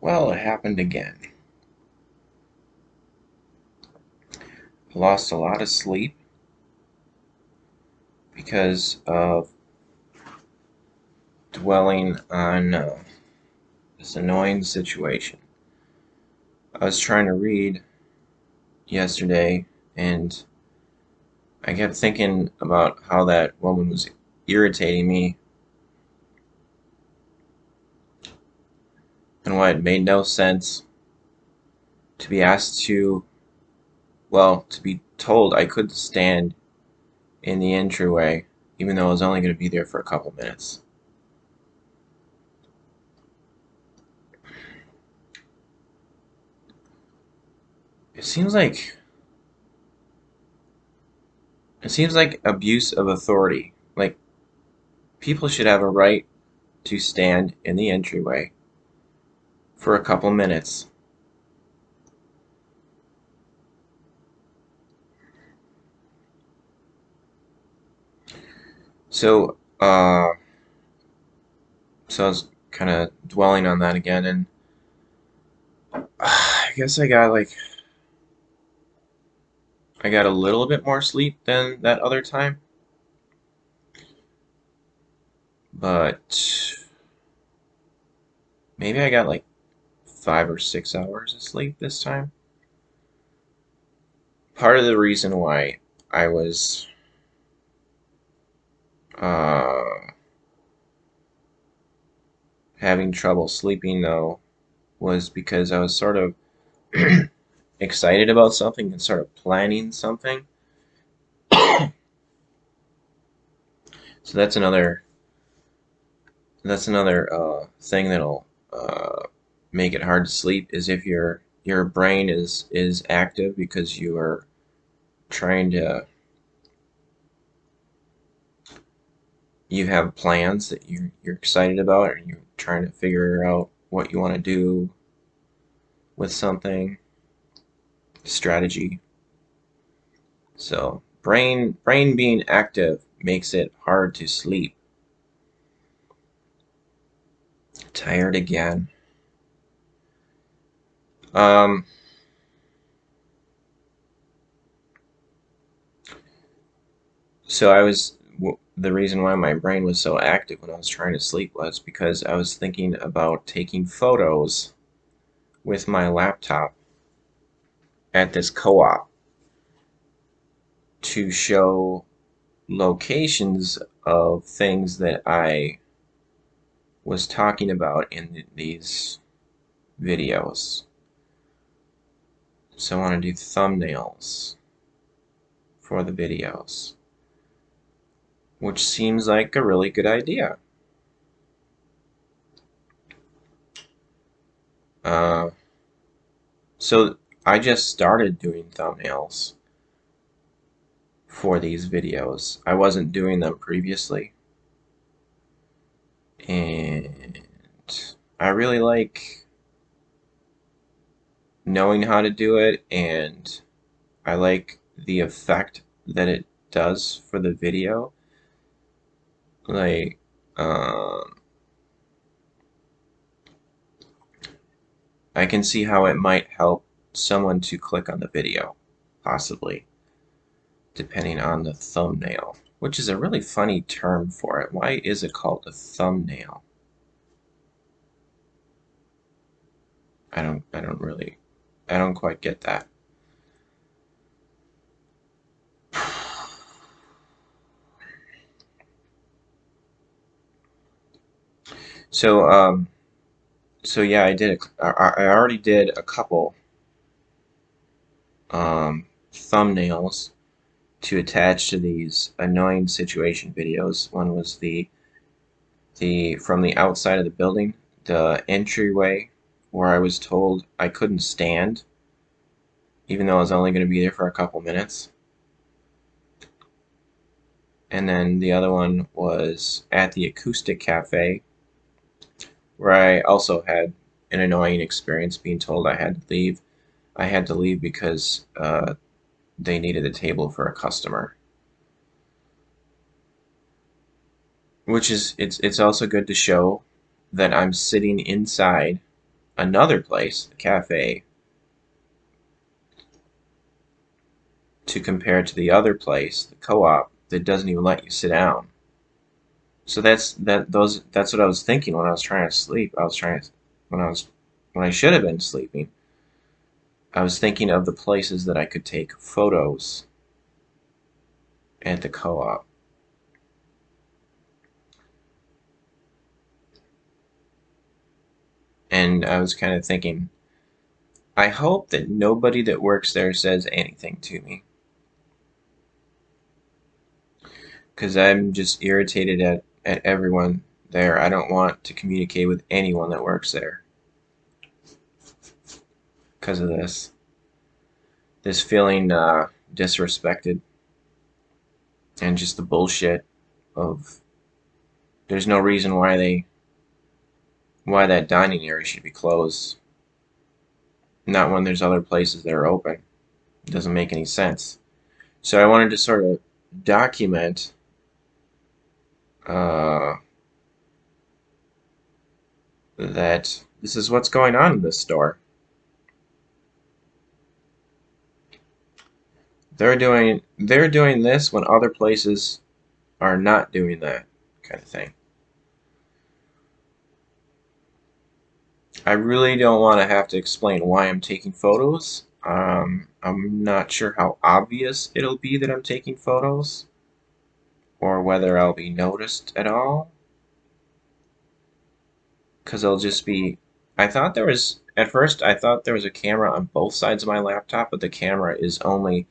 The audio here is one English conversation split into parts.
Well, it happened again. I lost a lot of sleep because of dwelling on this annoying situation. I was trying to read yesterday and I kept thinking about how that woman was irritating me and why it made no sense to be asked to, well, to be told I couldn't stand in the entryway even though I was only going to be there for a couple minutes. It seems like it seems like abuse of authority. Like people should have a right to stand in the entryway for a couple minutes. So, so I was kind of dwelling on that again, and I guess I got a little bit more sleep than that other time, but maybe I got like 5 or 6 hours of sleep this time. Part of the reason why I was uh, having trouble sleeping though was because I was sort of excited about something and sort of planning something. So that's another thing that'll make it hard to sleep is if your brain is active because you are trying to you have plans that you're excited about and you're trying to figure out what you want to do with something, strategy. So brain being active makes it hard to sleep. Tired again. Um, so the reason why my brain was so active when I was trying to sleep was because I was thinking about taking photos with my laptop at this co-op to show locations of things that I was talking about in these videos. So I want to do thumbnails for the videos, which seems like a really good idea. Uh, so I just started doing thumbnails for these videos. I wasn't doing them previously, and I really like knowing how to do it, and I like the effect that it does for the video. Like, um, I can see how it might help someone to click on the video, possibly, depending on the thumbnail, which is a really funny term for it. Why is it called a thumbnail? I don't quite get that. So, so yeah, I already did a couple thumbnails to attach to these annoying situation videos. One was the from the outside of the building, the entryway where I was told I couldn't stand, even though I was only going to be there for a couple minutes. And then the other one was at the Acoustic Cafe, where I also had an annoying experience being told I had to leave. I had to leave because they needed a table for a customer. Which is it's also good to show that I'm sitting inside another place, a cafe, to compare to the other place, the co-op, that doesn't even let you sit down. So that's what I was thinking when I was trying to sleep. When I was when I should have been sleeping. I was thinking of the places that I could take photos at the co-op. And I was kind of thinking, I hope that nobody that works there says anything to me. Because I'm just irritated at everyone there. I don't want to communicate with anyone that works there because of this. This feeling disrespected and just the bullshit of there's no reason why that dining area should be closed. Not when there's other places that are open. It doesn't make any sense. So I wanted to sort of document uh, that this is what's going on in this store. They're doing this when other places are not doing that kind of thing. I really don't want to have to explain why I'm taking photos. I'm not sure how obvious it'll be that I'm taking photos or whether I'll be noticed at all. Because it'll just be. At first, I thought there was a camera on both sides of my laptop, but the camera is only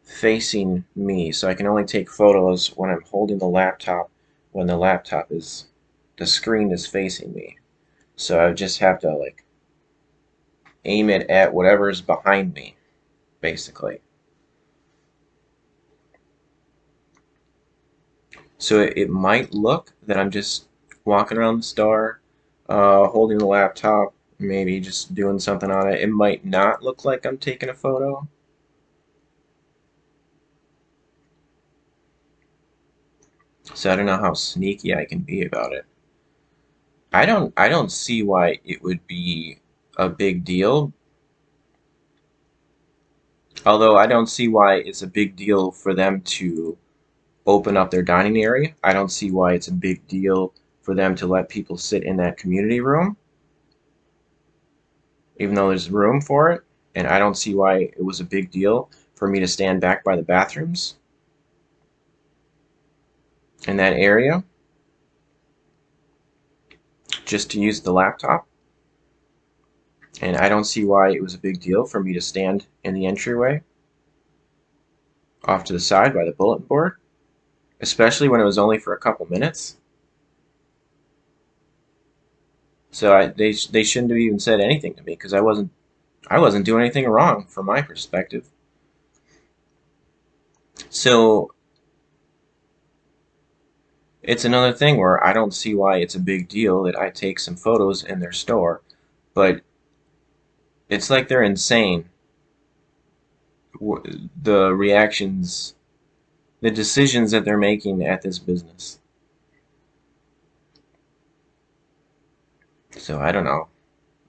facing me, so I can only take photos when I'm holding the laptop, when the screen is facing me. So I just have to like aim it at whatever's behind me, basically. So it might look that I'm just walking around the store, holding the laptop, maybe just doing something on it. It might not look like I'm taking a photo. So I don't know how sneaky I can be about it. I don't see why it would be a big deal. Although I don't see why it's a big deal for them to open up their dining area. I don't see why it's a big deal for them to let people sit in that community room, even though there's room for it. And I don't see why it was a big deal for me to stand back by the bathrooms in that area just to use the laptop. And I don't see why it was a big deal for me to stand in the entryway off to the side by the bulletin board, especially when it was only for a couple minutes. So they shouldn't have even said anything to me because I wasn't doing anything wrong from my perspective. So it's another thing where I don't see why it's a big deal that I take some photos in their store, but it's like they're insane. The reactions, the decisions that they're making at this business. So I don't know.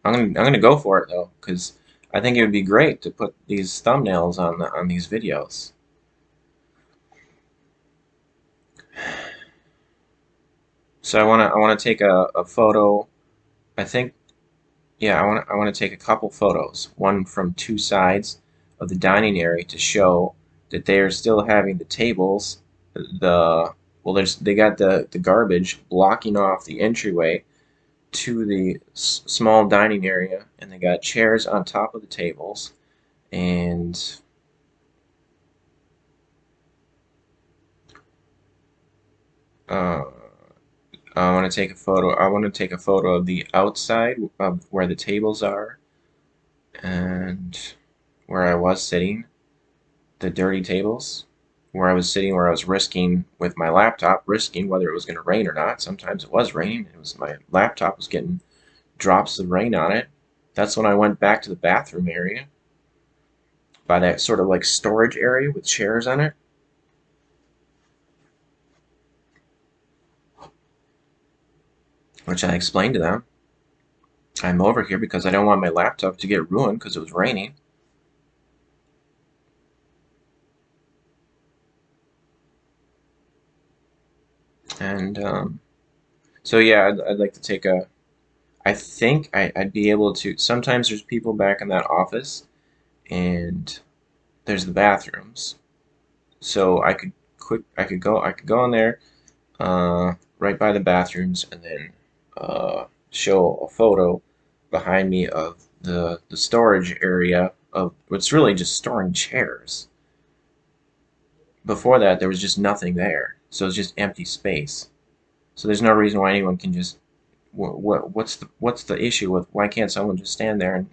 I'm gonna go for it though, because I think it would be great to put these thumbnails on these videos. So I wanna take a photo. I think yeah, I want to take a couple photos, one from two sides of the dining area to show that they are still having the tables, they got the garbage blocking off the entryway to the small dining area, and they got chairs on top of the tables, and uh, I want to take a photo. I want to take a photo of the outside of where the tables are and where I was sitting, the dirty tables, where I was sitting, where I was risking with my laptop, risking whether it was going to rain or not. Sometimes it was raining. It was my laptop was getting drops of rain on it. That's when I went back to the bathroom area by that sort of like storage area with chairs on it, which I explained to them. I'm over here because I don't want my laptop to get ruined because it was raining. And so yeah, I'd like to take a. I think I'd be able to. Sometimes there's people back in that office, and there's the bathrooms. So I could go in there, right by the bathrooms, and then show a photo behind me of the storage area of what's really just storing chairs. Before that, there was just nothing there, so it's just empty space. So there's no reason why anyone can just what's the issue with why can't someone just stand there and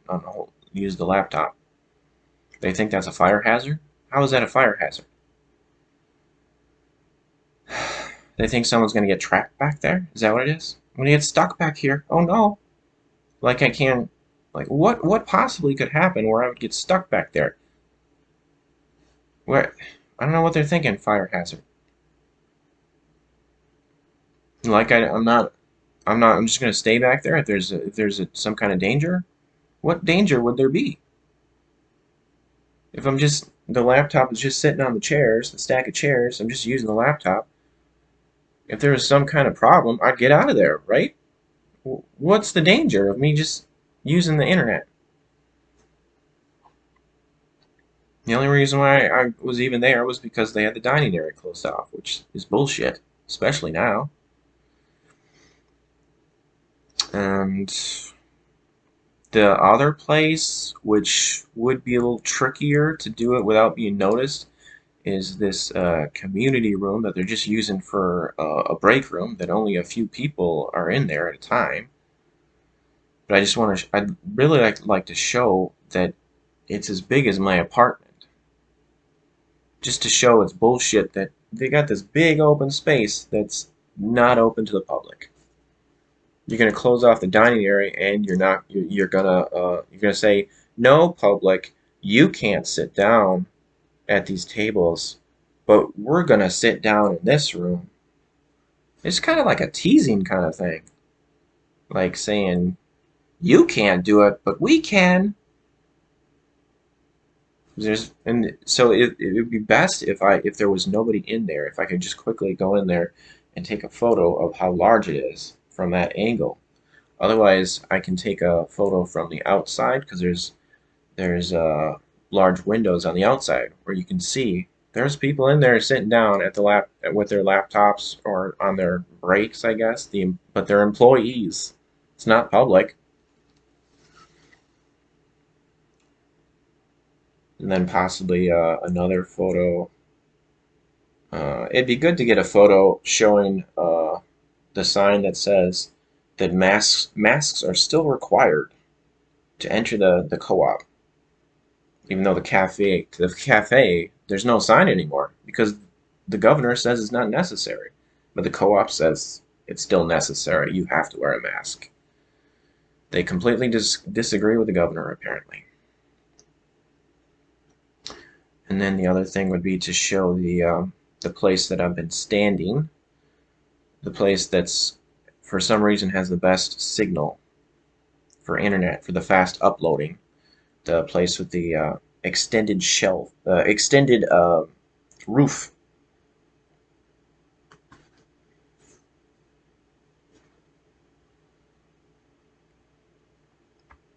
use the laptop? They think that's a fire hazard? How is that a fire hazard? They think someone's gonna get trapped back there? Is that what it is? I'm gonna get stuck back here. Oh no! Like I can't. Like what possibly could happen where I would get stuck back there? Where I don't know what they're thinking. Fire hazard. Like I'm not. I'm just gonna stay back there if there's some kind of danger. What danger would there be? If I'm just the laptop is just sitting on the chairs, the stack of chairs. I'm just using the laptop. If there was some kind of problem, I'd get out of there, right? What's the danger of me just using the internet? The only reason why I was even there was because they had the dining area closed off, which is bullshit, especially now. And the other place, which would be a little trickier to do it without being noticed, is this community room that they're just using for a break room that only a few people are in there at a time. But I just want to, I'd really like to show that it's as big as my apartment. Just to show it's bullshit that they got this big open space that's not open to the public. You're gonna close off the dining area, and you're gonna say no public, you can't sit down at these tables, but we're gonna sit down in this room. It's kind of like a teasing kind of thing, like saying you can't do it, but we can. And so it would be best if there was nobody in there, if I could just quickly go in there and take a photo of how large it is from that angle. Otherwise, I can take a photo from the outside because there's large windows on the outside where you can see there's people in there sitting down at the lap with their laptops or on their breaks, I guess. But they're employees. It's not public. And then possibly another photo. It'd be good to get a photo showing the sign that says that masks are still required to enter the co-op, even though the cafe there's no sign anymore because the governor says it's not necessary, but the co-op says it's still necessary. You have to wear a mask. They completely disagree with the governor apparently. And then the other thing would be to show the place that I've been standing, the place that's for some reason has the best signal for internet for the fast uploading, the place with the extended roof